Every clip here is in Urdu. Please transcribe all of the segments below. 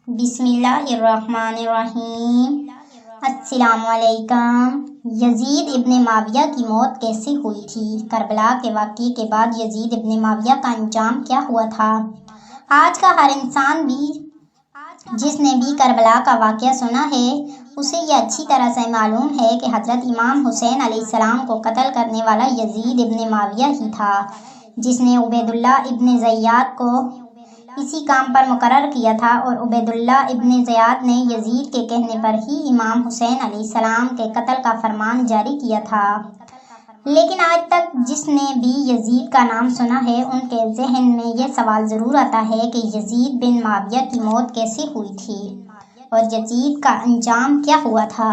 بسم اللہ الرحمن الرحیم۔ السلام علیکم۔ یزید ابن معاویہ کی موت کیسے ہوئی تھی؟ کربلا کے واقعے کے بعد یزید ابن معاویہ کا انجام کیا ہوا تھا؟ آج کا ہر انسان بھی جس نے بھی کربلا کا واقعہ سنا ہے اسے یہ اچھی طرح سے معلوم ہے کہ حضرت امام حسین علیہ السلام کو قتل کرنے والا یزید ابن معاویہ ہی تھا، جس نے عبید اللہ ابن زیاد کو اسی کام پر مقرر کیا تھا، اور عبید اللہ ابن زیاد نے یزید کے کہنے پر ہی امام حسین علیہ السلام کے قتل کا فرمان جاری کیا تھا۔ لیکن آج تک جس نے بھی یزید کا نام سنا ہے ان کے ذہن میں یہ سوال ضرور آتا ہے کہ یزید بن معاویہ کی موت کیسے ہوئی تھی اور یزید کا انجام کیا ہوا تھا۔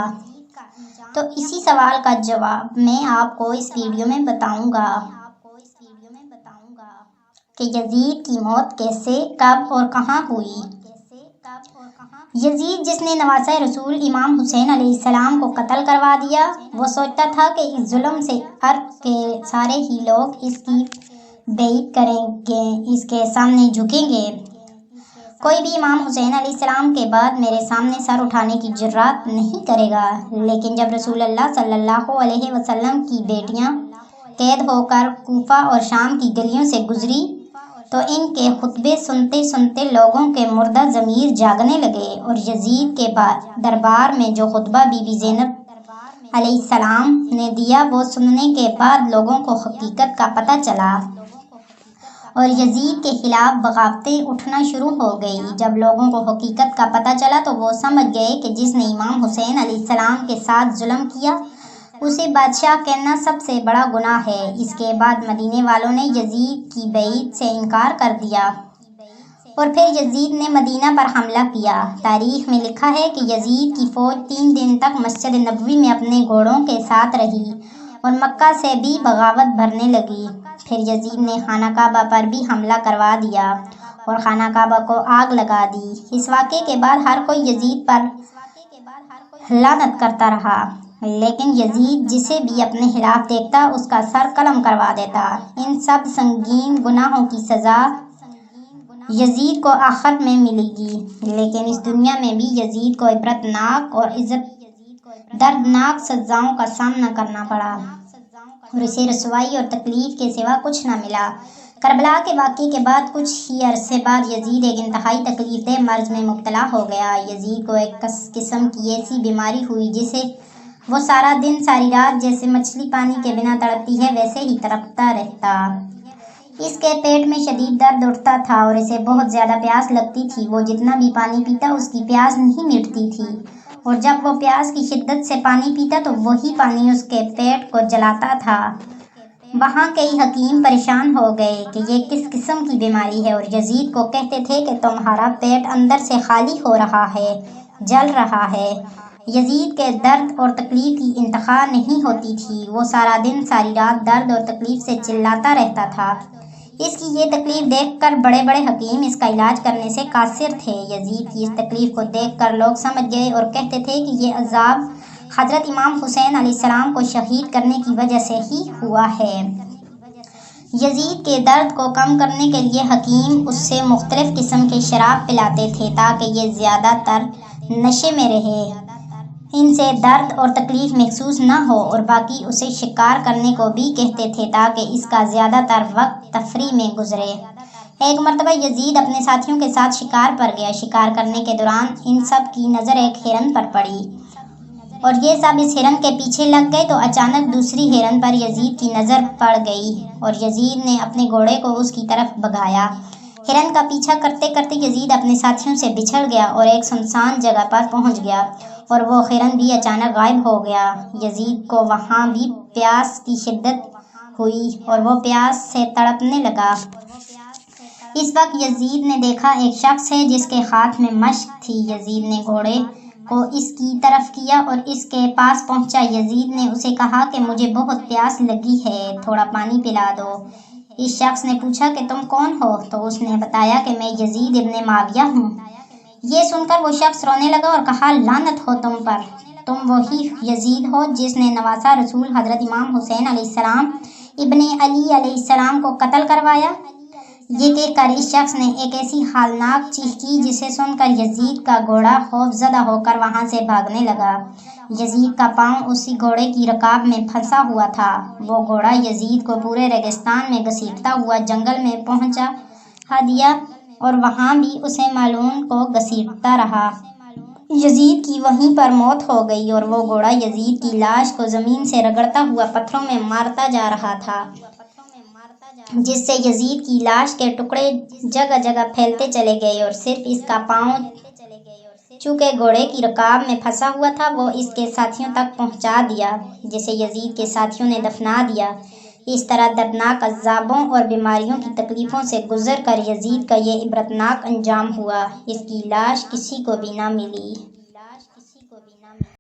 تو اسی سوال کا جواب میں آپ کو اس ویڈیو میں بتاؤں گا کہ یزید کی موت کیسے، کب اور کہاں ہوئی۔ یزید جس نے نواسہ رسول امام حسین علیہ السلام کو قتل کروا دیا، وہ سوچتا تھا کہ اس ظلم سے عرب کے سارے ہی لوگ اس کی بیعت کریں گے، اس کے سامنے جھکیں گے۔ کوئی بھی امام حسین علیہ السلام کے بعد میرے سامنے سر اٹھانے کی جرات نہیں کرے گا۔ لیکن جب رسول اللہ صلی اللہ علیہ وسلم کی بیٹیاں قید ہو کر کوفہ اور شام کی گلیوں سے گزری تو ان کے خطبے سنتے سنتے لوگوں کے مردہ ضمیر جاگنے لگے، اور یزید کے دربار میں جو خطبہ بی بی زینب علیہ السلام نے دیا وہ سننے کے بعد لوگوں کو حقیقت کا پتہ چلا اور یزید کے خلاف بغاوتیں اٹھنا شروع ہو گئی۔ جب لوگوں کو حقیقت کا پتہ چلا تو وہ سمجھ گئے کہ جس نے امام حسین علیہ السلام کے ساتھ ظلم کیا اسے بادشاہ کہنا سب سے بڑا گناہ ہے۔ اس کے بعد مدینے والوں نے یزید کی بیعت سے انکار کر دیا اور پھر یزید نے مدینہ پر حملہ کیا۔ تاریخ میں لکھا ہے کہ یزید کی فوج 3 دن تک مسجد نبوی میں اپنے گھوڑوں کے ساتھ رہی اور مکہ سے بھی بغاوت بھرنے لگی۔ پھر یزید نے خانہ کعبہ پر بھی حملہ کروا دیا اور خانہ کعبہ کو آگ لگا دی۔ اس واقعے کے بعد ہر کوئی یزید پر لعنت کرتا رہا، لیکن یزید جسے بھی اپنے خلاف دیکھتا اس کا سر قلم کروا دیتا۔ ان سب سنگین گناہوں کی سزا یزید کو آخرت میں ملے گی، لیکن اس دنیا میں بھی یزید کو عبرتناک اور دردناک سزاؤں کا سامنا کرنا پڑا اور اسے رسوائی اور تکلیف کے سوا کچھ نہ ملا۔ کربلا کے واقعے کے بعد کچھ ہی عرصے بعد یزید ایک انتہائی تکلیف دہ مرض میں مبتلا ہو گیا۔ یزید کو ایک قسم کی ایسی بیماری ہوئی جسے وہ سارا دن ساری رات جیسے مچھلی پانی کے بنا تڑپتی ہے ویسے ہی تڑپتا رہتا۔ اس کے پیٹ میں شدید درد اٹھتا تھا اور اسے بہت زیادہ پیاس لگتی تھی۔ وہ جتنا بھی پانی پیتا اس کی پیاس نہیں مٹتی تھی، اور جب وہ پیاس کی شدت سے پانی پیتا تو وہی پانی اس کے پیٹ کو جلاتا تھا۔ وہاں کئی حکیم پریشان ہو گئے کہ یہ کس قسم کی بیماری ہے، اور یزید کو کہتے تھے کہ تمہارا پیٹ اندر سے خالی ہو رہا ہے، جل رہا ہے۔ یزید کے درد اور تکلیف کی انتہا نہیں ہوتی تھی۔ وہ سارا دن ساری رات درد اور تکلیف سے چلاتا رہتا تھا۔ اس کی یہ تکلیف دیکھ کر بڑے بڑے حکیم اس کا علاج کرنے سے قاصر تھے۔ یزید کی اس تکلیف کو دیکھ کر لوگ سمجھ گئے اور کہتے تھے کہ یہ عذاب حضرت امام حسین علیہ السلام کو شہید کرنے کی وجہ سے ہی ہوا ہے۔ یزید کے درد کو کم کرنے کے لیے حکیم اس سے مختلف قسم کے شراب پلاتے تھے تاکہ یہ زیادہ تر نشے میں رہے، ان سے درد اور تکلیف محسوس نہ ہو، اور باقی اسے شکار کرنے کو بھی کہتے تھے تاکہ اس کا زیادہ تر وقت تفریح میں گزرے۔ ایک مرتبہ یزید اپنے ساتھیوں کے ساتھ شکار پر گیا۔ شکار کرنے کے دوران ان سب کی نظر ایک ہرن پر پڑی اور یہ سب اس ہرن کے پیچھے لگ گئے تو اچانک دوسری ہرن پر یزید کی نظر پڑ گئی اور یزید نے اپنے گھوڑے کو اس کی طرف بھگایا۔ ہرن کا پیچھا کرتے کرتے یزید اپنے ساتھیوں سے بچھڑ گیا اور ایک سنسان جگہ پر پہنچ گیا، اور وہ ہرن بھی اچانک غائب ہو گیا۔ یزید کو وہاں بھی پیاس کی شدت ہوئی اور وہ پیاس سے تڑپنے لگا۔ اس وقت یزید نے دیکھا ایک شخص ہے جس کے ہاتھ میں مشق تھی۔ یزید نے گھوڑے کو اس کی طرف کیا اور اس کے پاس پہنچا۔ یزید نے اسے کہا کہ مجھے بہت پیاس لگی ہے، تھوڑا پانی پلا دو۔ اس شخص نے پوچھا کہ تم کون ہو؟ تو اس نے بتایا کہ میں یزید ابن معاویہ ہوں۔ یہ سن کر وہ شخص رونے لگا اور کہا لعنت ہو تم پر، تم وہی یزید ہو جس نے نواسہ رسول حضرت امام حسین علیہ السلام ابن علی علیہ السلام کو قتل کروایا۔ یہ دیکھ کر اس شخص نے ایک ایسی ہالناک چیخ کی جسے سن کر یزید کا گھوڑا خوف زدہ ہو کر وہاں سے بھاگنے لگا۔ یزید کا پاؤں اسی گھوڑے کی رکاب میں پھنسا ہوا تھا۔ وہ گھوڑا یزید کو پورے ریگستان میں گھسیٹتا ہوا جنگل میں پہنچا دیا اور وہاں بھی اسے ملعون کو گھسیٹتا رہا۔ یزید کی وہیں پر موت ہو گئی اور وہ گھوڑا یزید کی لاش کو زمین سے رگڑتا ہوا پتھروں میں مارتا جا رہا تھا، جس سے یزید کی لاش کے ٹکڑے جگہ جگہ پھیلتے چلے گئے اور صرف اس کا پاؤں چونکہ گھوڑے کی رکاب میں پھنسا ہوا تھا وہ اس کے ساتھیوں تک پہنچا دیا، جسے یزید کے ساتھیوں نے دفنا دیا۔ اس طرح دردناک عذابوں اور بیماریوں کی تکلیفوں سے گزر کر یزید کا یہ عبرتناک انجام ہوا۔ اس کی لاش کسی کو بھی نہ ملی۔